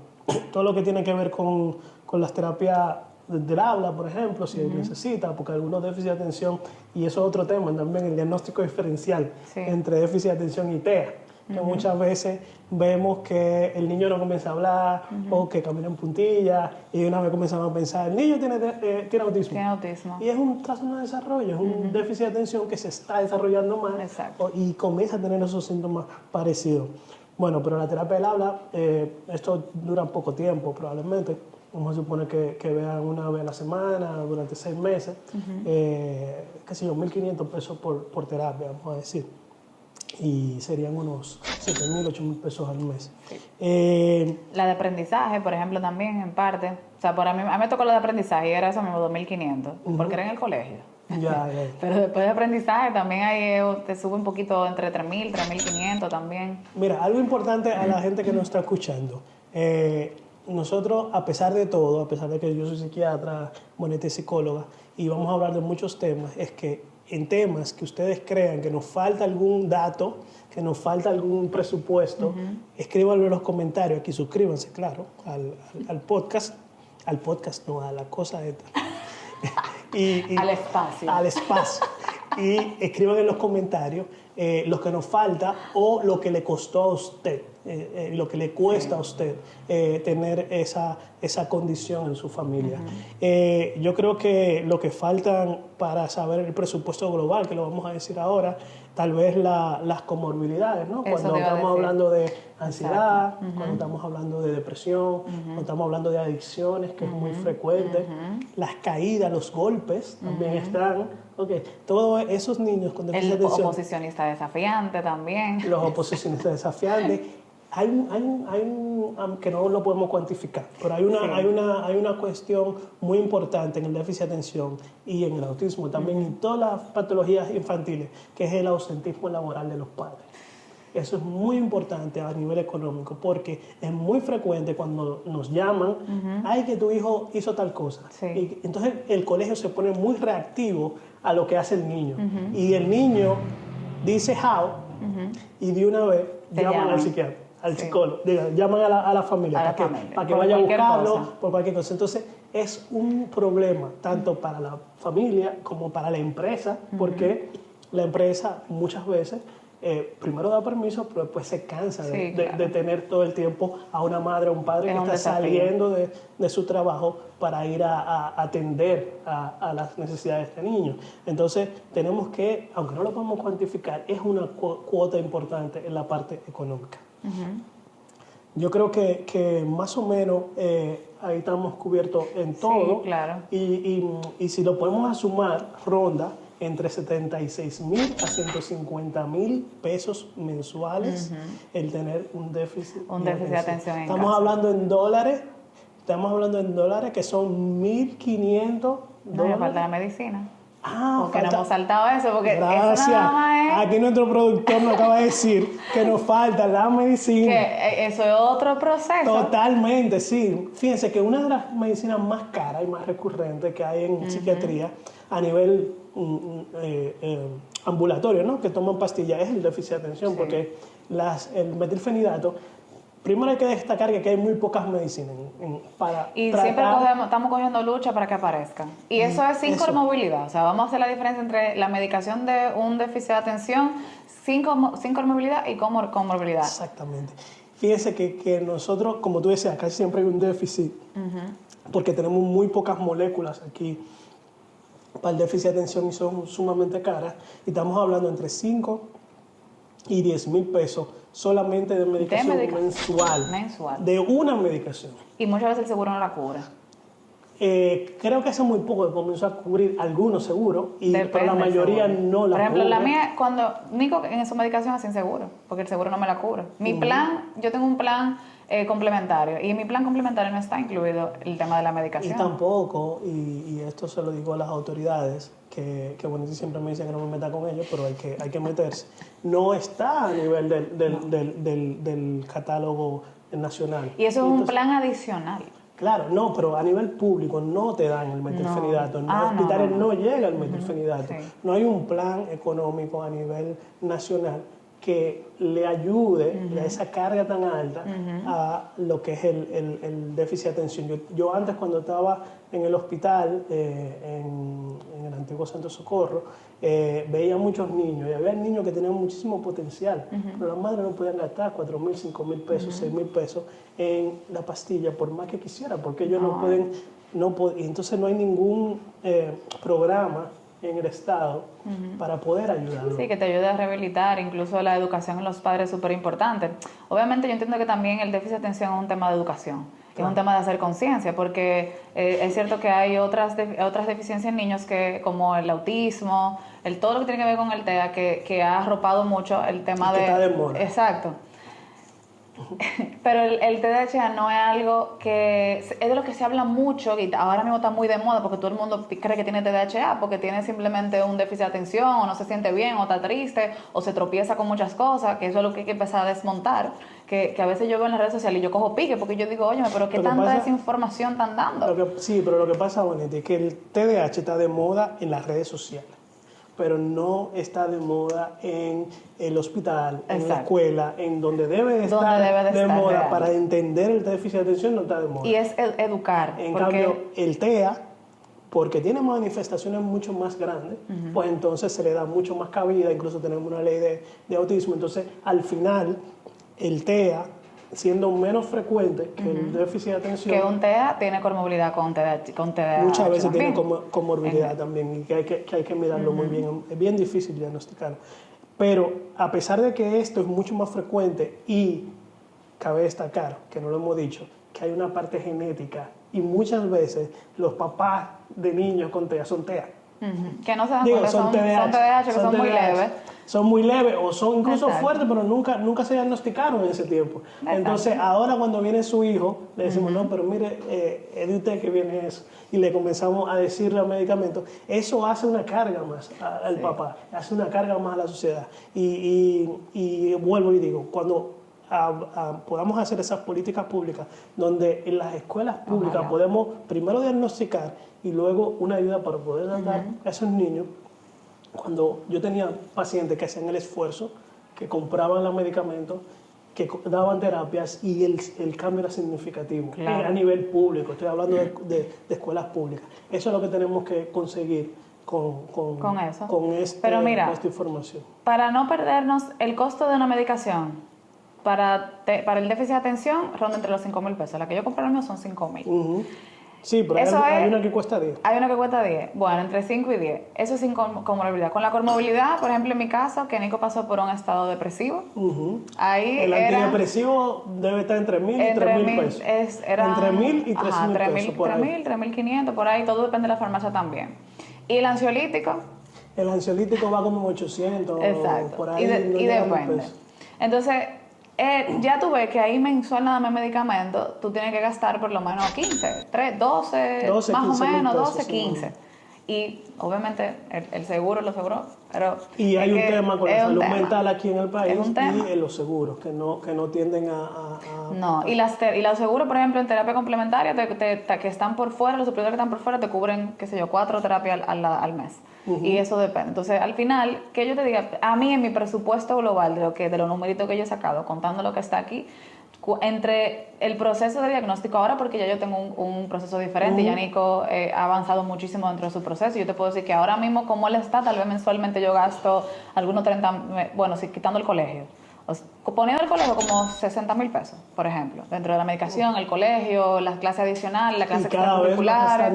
Speaker 2: Todo lo que tiene que ver con las terapias del habla, por ejemplo, si necesita, porque algunos déficits de atención, y eso es otro tema también, el diagnóstico diferencial entre déficit de atención y TEA. Que muchas veces vemos que el niño no comienza a hablar o que camina en puntillas, y una vez comenzamos a pensar, el niño tiene autismo.
Speaker 1: Tiene autismo.
Speaker 2: Y es un trastorno de desarrollo, es un déficit de atención que se está desarrollando más.
Speaker 1: Exacto.
Speaker 2: Y comienza a tener esos síntomas parecidos. Bueno, pero la terapia del habla, esto dura poco tiempo probablemente. Vamos a suponer que vean una vez a la semana durante 6 meses, qué sé yo, 1.500 pesos por terapia, vamos a decir. Y serían unos 7.000, 8.000 pesos al mes.
Speaker 1: Sí. La de aprendizaje, por ejemplo, también en parte. O sea, a mí me tocó la de aprendizaje y era eso mismo, 2.500, porque era en el colegio.
Speaker 2: Ya.
Speaker 1: Pero después de aprendizaje también te sube un poquito entre 3.000, 3.500 también.
Speaker 2: Mira, algo importante a la gente que nos está escuchando. Nosotros, a pesar de todo, a pesar de que yo soy psiquiatra, Boneta es psicóloga, y vamos a hablar de muchos temas, es que en temas que ustedes crean que nos falta algún dato, que nos falta algún presupuesto, escríbanlo en los comentarios aquí, suscríbanse, claro, al podcast, no, a la cosa esta.
Speaker 1: Al espacio.
Speaker 2: Al espacio. Y escriban en los comentarios lo que nos falta o lo que le costó a usted, lo que le cuesta a usted tener esa condición en su familia. Yo creo que lo que faltan para saber el presupuesto global, que lo vamos a decir ahora, tal vez las comorbilidades, ¿no? Cuando estamos hablando de ansiedad, cuando estamos hablando de depresión, cuando estamos hablando de adicciones, que es muy frecuente, las caídas, los golpes también están. Todos esos niños con déficit de atención.
Speaker 1: El oposicionista desafiante también.
Speaker 2: Los oposicionistas desafiantes. Hay un que no lo podemos cuantificar, pero hay una cuestión muy importante en el déficit de atención y en el autismo también, y todas las patologías infantiles, que es el ausentismo laboral de los padres. Eso es muy importante a nivel económico, porque es muy frecuente cuando nos llaman, ay, que tu hijo hizo tal cosa. Sí. Y entonces el colegio se pone muy reactivo a lo que hace el niño. Y el niño dice how, y de una vez llaman al psiquiatra, al psicólogo, llaman a la familia para que vaya a buscarlo por cualquier cosa. Entonces, es un problema tanto para la familia como para la empresa, porque la empresa muchas veces primero da permiso, pero después se cansa de tener todo el tiempo a una madre o un padre que está saliendo de su trabajo para ir a atender a las necesidades de este niño. Entonces, tenemos que, aunque no lo podemos cuantificar, es una cuota importante en la parte económica. Yo creo que más o menos ahí estamos cubiertos en todo.
Speaker 1: Sí, claro.
Speaker 2: Y si lo podemos sumar, ronda entre 76,000 a 150,000 pesos mensuales el tener un déficit
Speaker 1: de atención en
Speaker 2: Estamos hablando en dólares que son 1.500 dólares.
Speaker 1: No, me falta la medicina. Porque
Speaker 2: falta.
Speaker 1: no hemos saltado eso, porque
Speaker 2: gracias.
Speaker 1: Eso nada más es...
Speaker 2: Aquí nuestro productor nos acaba de decir que nos falta la medicina.
Speaker 1: Que eso es otro proceso.
Speaker 2: Totalmente, sí. Fíjense que una de las medicinas más caras y más recurrentes que hay en psiquiatría a nivel ambulatorio, ¿no? Que toman pastillas, es el déficit de atención, porque el metilfenidato, primero hay que destacar que aquí hay muy pocas medicinas para
Speaker 1: y
Speaker 2: tratar.
Speaker 1: Siempre estamos cogiendo lucha para que aparezcan. Y eso es sin comorbilidad. O sea, vamos a hacer la diferencia entre la medicación de un déficit de atención sin comorbilidad y comorbilidad.
Speaker 2: Exactamente. Fíjense que nosotros, como tú decías, casi siempre hay un déficit, porque tenemos muy pocas moléculas aquí para el déficit de atención y son sumamente caras. Y estamos hablando entre 5 y 10,000 pesos solamente de medicación mensual. De una medicación.
Speaker 1: Y muchas veces el seguro no la cubre.
Speaker 2: Creo que hace muy poco comenzó a cubrir algunos seguros, pero la mayoría no la cubre.
Speaker 1: Por ejemplo, la mía, cuando Nico en su medicación es sin seguro, porque el seguro no me la cubre. Mi plan, yo tengo un plan complementario, y en mi plan complementario no está incluido el tema de la medicación.
Speaker 2: Y tampoco, y esto se lo digo a las autoridades, que bueno, siempre me dicen que no me meta con ellos, pero hay que meterse. No está a nivel del catálogo nacional.
Speaker 1: Y eso es un plan adicional.
Speaker 2: Claro, no, pero a nivel público no te dan el metilfenidato. En los hospitales no llega el metilfenidato. Sí. No hay un plan económico a nivel nacional que le ayude a esa carga tan alta a lo que es el déficit de atención. Yo antes, cuando estaba en el hospital, en el antiguo Santo Socorro, veía muchos niños y había niños que tenían muchísimo potencial, pero las madres no podían gastar 4,000, 5,000 pesos, 6,000 pesos en la pastilla, por más que quisieran, porque ellos no pueden, y entonces no hay ningún programa en el Estado para poder ayudarlo.
Speaker 1: Sí, que te ayude a rehabilitar, incluso la educación en los padres es súper importante. Obviamente yo entiendo que también el déficit de atención es un tema de educación, es un tema de hacer conciencia, porque es cierto que hay otras deficiencias en niños, que como el autismo, todo lo que tiene que ver con el TEA, que ha arropado mucho el tema
Speaker 2: de... Está de moda.
Speaker 1: Exacto. Pero el TDAH no es algo que... Es de lo que se habla mucho y ahora mismo está muy de moda, porque todo el mundo cree que tiene TDAH porque tiene simplemente un déficit de atención, o no se siente bien, o está triste, o se tropieza con muchas cosas, que eso es lo que hay que empezar a desmontar, que a veces yo veo en las redes sociales y yo cojo pique porque yo digo, óyeme, pero ¿qué tanta desinformación están dando?
Speaker 2: Sí, pero lo que pasa, Bonita, es que el TDAH está de moda en las redes sociales, pero no está de moda en el hospital, en la escuela, en donde debe de estar de moda real. Para entender el déficit de atención, no está de moda.
Speaker 1: Y es educar.
Speaker 2: En cambio, el TEA, porque tiene manifestaciones mucho más grandes, pues entonces se le da mucho más cabida, incluso tenemos una ley de autismo, entonces al final el TEA, siendo menos frecuente que el déficit de atención.
Speaker 1: Que un TEA tiene comorbilidad con TDAH.
Speaker 2: Muchas veces tiene comorbilidad también, y que hay que mirarlo muy bien. Es bien difícil diagnosticarlo. Pero a pesar de que esto es mucho más frecuente, y cabe destacar, que no lo hemos dicho, que hay una parte genética, y muchas veces los papás de niños con TEA son TEA.
Speaker 1: Que no se dan cuenta, son TDAH, que son muy leves.
Speaker 2: Son muy leves o son incluso fuertes, pero nunca se diagnosticaron en ese tiempo. Entonces, ahora cuando viene su hijo, le decimos, no, pero mire, es de usted que viene eso. Y le comenzamos a decirle al medicamento. Eso hace una carga más al papá, hace una carga más a la sociedad. Y vuelvo y digo, cuando podamos hacer esas políticas públicas, donde en las escuelas públicas podemos primero diagnosticar y luego una ayuda para poder dar a esos niños. Cuando yo tenía pacientes que hacían el esfuerzo, que compraban los medicamentos, que daban terapias y el cambio era significativo.
Speaker 1: Claro.
Speaker 2: A nivel público, estoy hablando de escuelas públicas. Eso es lo que tenemos que conseguir
Speaker 1: Con eso.
Speaker 2: con
Speaker 1: Pero mira,
Speaker 2: esta información.
Speaker 1: para no perdernos, el costo de una medicación para el déficit de atención ronda entre los 5,000 pesos. La que yo compré el mío son 5,000.
Speaker 2: Ujú. Sí, pero hay una que cuesta 10.
Speaker 1: Hay una que cuesta 10. Bueno, entre 5 y 10. Eso es sin comorbilidad. Con la comorbilidad, por ejemplo, en mi caso, que Nico pasó por un estado depresivo. Ahí
Speaker 2: El
Speaker 1: era
Speaker 2: antidepresivo debe estar entre 1.000 y 3.000 pesos. Entre 1.000 y 3.000 pesos. Por ahí.
Speaker 1: 3.500, por ahí. Todo depende de la farmacia también. Y el ansiolítico.
Speaker 2: El ansiolítico va como 800.
Speaker 1: Exacto.
Speaker 2: Por ahí.
Speaker 1: Y depende. Entonces, ya tú ves que ahí mensual nada más medicamento, tú tienes que gastar por lo menos 15, 12 más o menos, 12, 15. Y obviamente el seguro, los seguros, pero...
Speaker 2: Y hay un tema con la salud mental aquí en el país
Speaker 1: y
Speaker 2: en los seguros, que no tienden a...
Speaker 1: No, y los seguros, por ejemplo, en terapia complementaria, que están por fuera, los superiores que están por fuera, te cubren, qué sé yo, 4 terapias al mes. Y eso depende. Entonces, al final, que yo te diga, a mí en mi presupuesto global, de los numeritos que yo he sacado, contando lo que está aquí, entre el proceso de diagnóstico ahora, porque ya yo tengo un proceso diferente, y ya Nico ha avanzado muchísimo dentro de su proceso, yo te puedo decir que ahora mismo, como él está, tal vez mensualmente yo gasto algunos 30, bueno, si quitando el colegio, poniendo el colegio como 60,000 pesos, por ejemplo, dentro de la medicación, el colegio, las clases adicionales, la clase extracurricular,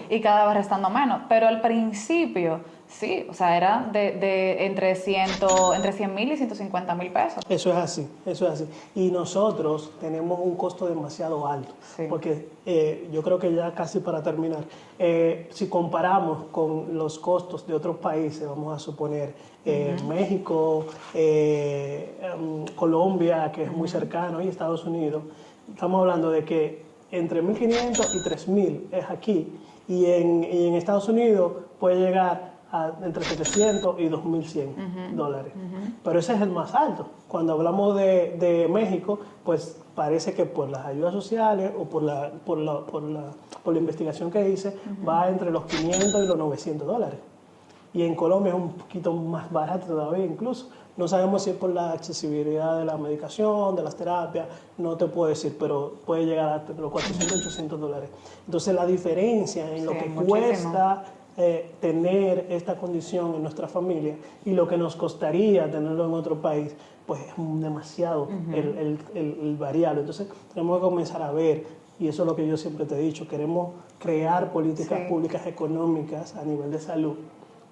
Speaker 1: y cada vez restando menos, pero al principio sí, o sea, era de entre 100,000 y 150,000 pesos.
Speaker 2: Eso es así. Y nosotros tenemos un costo demasiado alto, porque yo creo que ya casi para terminar, si comparamos con los costos de otros países, vamos a suponer México, Colombia, que es muy cercano, y Estados Unidos, estamos hablando de que entre 1.500 y 3.000 es aquí, y en Estados Unidos puede llegar entre 700 y 2.100 dólares. Pero ese es el más alto. Cuando hablamos de México, pues parece que por las ayudas sociales o por la investigación que hice, va entre los 500 y los 900 dólares. Y en Colombia es un poquito más barato todavía incluso. No sabemos si es por la accesibilidad de la medicación, de las terapias, no te puedo decir, pero puede llegar a los 400, 800 dólares. Entonces la diferencia en lo que cuesta tener esta condición en nuestra familia y lo que nos costaría tenerlo en otro país, pues es demasiado el variable. Entonces tenemos que comenzar a ver, y eso es lo que yo siempre te he dicho, queremos crear políticas públicas económicas a nivel de salud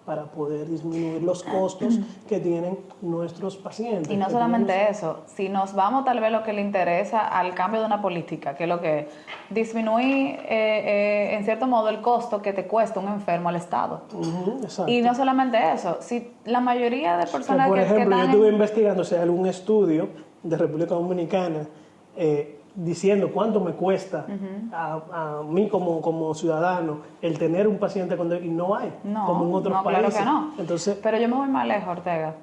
Speaker 2: para poder disminuir los costos que tienen nuestros pacientes.
Speaker 1: Y no solamente eso, si nos vamos tal vez lo que le interesa al cambio de una política, que es lo que disminuir en cierto modo el costo que te cuesta un enfermo al Estado. Y no solamente eso, si la mayoría de personas
Speaker 2: por ejemplo, yo estuve investigando, o sea, algún estudio de República Dominicana diciendo cuánto me cuesta a mí como ciudadano el tener un paciente con y no hay, como en otros países.
Speaker 1: Claro que no.
Speaker 2: Entonces,
Speaker 1: pero yo me voy más lejos, Ortega.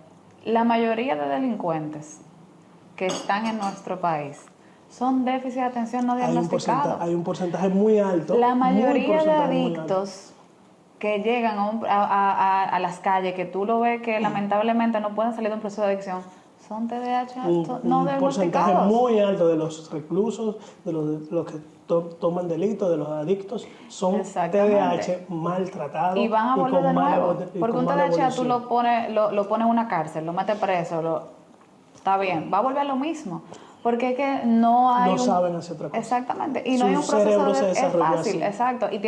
Speaker 1: La mayoría de delincuentes que están en nuestro país son déficit de atención no diagnosticados.
Speaker 2: Hay un porcentaje muy alto.
Speaker 1: La mayoría de adictos que llegan a las calles, que tú lo ves que lamentablemente no pueden salir de un proceso de adicción, son TDAH no diagnosticados.
Speaker 2: Un porcentaje muy alto de los reclusos, de los que toman delitos, de los adictos, son TDAH maltratados.
Speaker 1: Y van a volver de nuevo. Porque un TDAH tú lo pones en una cárcel, lo metes preso, está bien, va a volver a lo mismo. Porque es que no hay...
Speaker 2: No saben hacer otra cosa.
Speaker 1: Exactamente. Y no hay un proceso es fácil, exacto. Y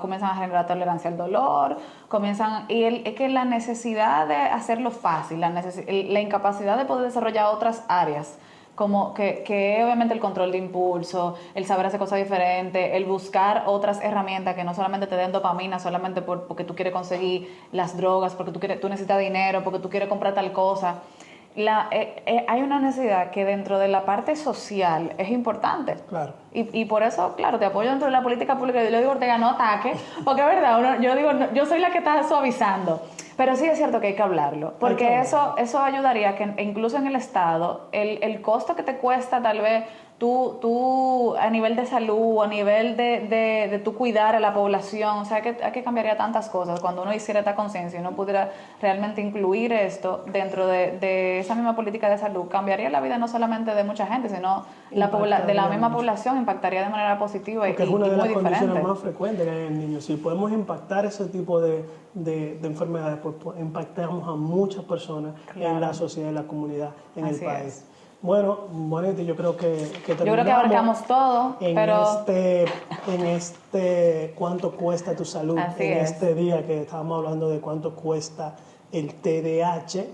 Speaker 1: comienzan a generar tolerancia al dolor, es que la necesidad de hacerlo fácil, la incapacidad de poder desarrollar otras áreas, como que obviamente el control de impulso, el saber hacer cosas diferentes, el buscar otras herramientas que no solamente te den dopamina, solamente porque tú quieres conseguir las drogas, porque tú necesitas dinero, porque tú quieres comprar tal cosa. Hay una necesidad que dentro de la parte social es importante.
Speaker 2: Claro.
Speaker 1: Y por eso, claro, te apoyo dentro de la política pública. Yo le digo, Ortega, no ataque, porque es verdad, yo soy la que está suavizando. Pero sí es cierto que hay que hablarlo, porque eso ayudaría que incluso en el Estado, el costo que te cuesta tal vez tú a nivel de salud, a nivel de tú cuidar a la población, o sea, que cambiaría tantas cosas cuando uno hiciera esta conciencia y uno pudiera realmente incluir esto dentro de esa misma política de salud, cambiaría la vida no solamente de mucha gente, sino de la misma población, impactaría de manera positiva.
Speaker 2: Porque
Speaker 1: y
Speaker 2: es una de las
Speaker 1: muy
Speaker 2: condiciones
Speaker 1: diferente.
Speaker 2: más frecuentes que hay en niños. Si podemos impactar ese tipo de enfermedades, pues impactamos a muchas personas en la sociedad, en la comunidad, en el país. Bueno, Bonita, yo creo que terminamos.
Speaker 1: Yo creo que abarcamos todo,
Speaker 2: en este cuánto cuesta tu salud, este día que estábamos hablando de cuánto cuesta el TDAH,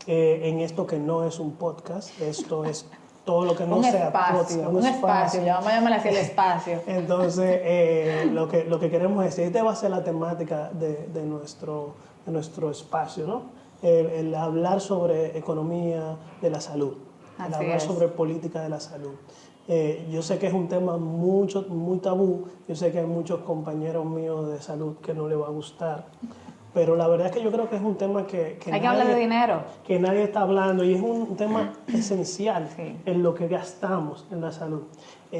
Speaker 2: en esto que no es un podcast, esto es todo lo que no sea podcast.
Speaker 1: Un espacio, ya vamos a llamarle así el espacio.
Speaker 2: Entonces, lo que queremos decir, esta va a ser la temática de nuestro espacio, ¿no? El hablar sobre economía de la salud. El hablar sobre política de la salud. Yo sé que es un tema muy tabú, yo sé que hay muchos compañeros míos de salud que no les va a gustar, pero la verdad es que yo creo que es un tema que
Speaker 1: hay que hablar de dinero.
Speaker 2: Que nadie está hablando y es un tema esencial en lo que gastamos en la salud.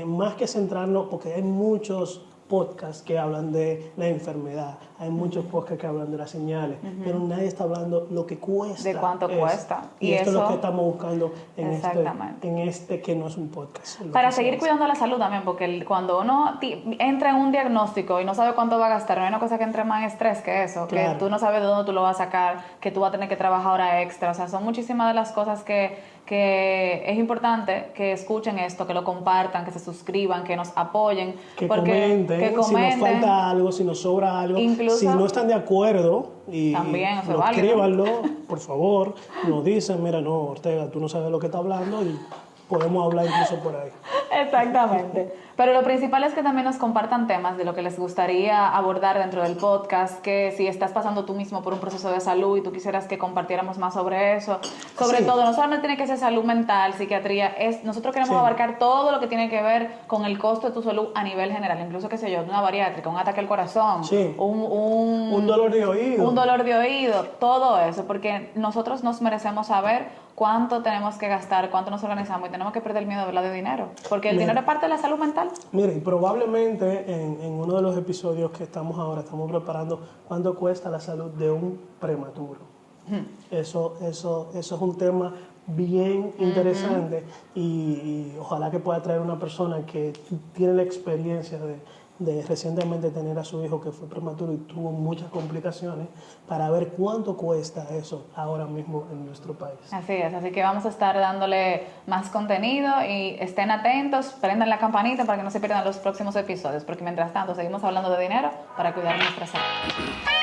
Speaker 2: Más que centrarnos, porque hay muchos podcasts que hablan de la enfermedad, hay muchos podcasts que hablan de las señales, pero nadie está hablando lo que cuesta.
Speaker 1: De cuánto cuesta.
Speaker 2: Y esto es lo que estamos buscando en este que no es un podcast.
Speaker 1: Para seguir cuidando la salud también, porque cuando uno entra en un diagnóstico y no sabe cuánto va a gastar, no hay una cosa que entre más en estrés que eso, que tú no sabes de dónde tú lo vas a sacar, que tú vas a tener que trabajar hora extra, o sea, son muchísimas de las cosas que es importante que escuchen esto, que lo compartan, que se suscriban, que nos apoyen,
Speaker 2: que comenten, si nos falta algo, si nos sobra algo, incluso, si no están de acuerdo y escríbanlo, por favor, nos dicen, mira, no, Ortega, tú no sabes lo que está hablando y podemos hablar incluso por ahí.
Speaker 1: Exactamente. Pero lo principal es que también nos compartan temas de lo que les gustaría abordar dentro del podcast, que si estás pasando tú mismo por un proceso de salud y tú quisieras que compartiéramos más sobre eso, sobre todo, no solamente tiene que ser salud mental, psiquiatría, nosotros queremos abarcar todo lo que tiene que ver con el costo de tu salud a nivel general, incluso, qué sé yo, una bariátrica, un ataque al corazón, un
Speaker 2: dolor de oído.
Speaker 1: Un dolor de oído, todo eso, porque nosotros nos merecemos saber cuánto tenemos que gastar, cuánto nos organizamos y tenemos que perder el miedo de hablar de dinero, porque el dinero es parte de la salud mental.
Speaker 2: Mire, y probablemente en uno de los episodios que estamos preparando, ¿cuánto cuesta la salud de un prematuro? Eso es un tema bien interesante y ojalá que pueda traer una persona que tiene la experiencia de recientemente tener a su hijo que fue prematuro y tuvo muchas complicaciones para ver cuánto cuesta eso ahora mismo en nuestro país.
Speaker 1: Así es, así que vamos a estar dándole más contenido y estén atentos, prendan la campanita para que no se pierdan los próximos episodios, porque mientras tanto seguimos hablando de dinero para cuidar nuestra salud.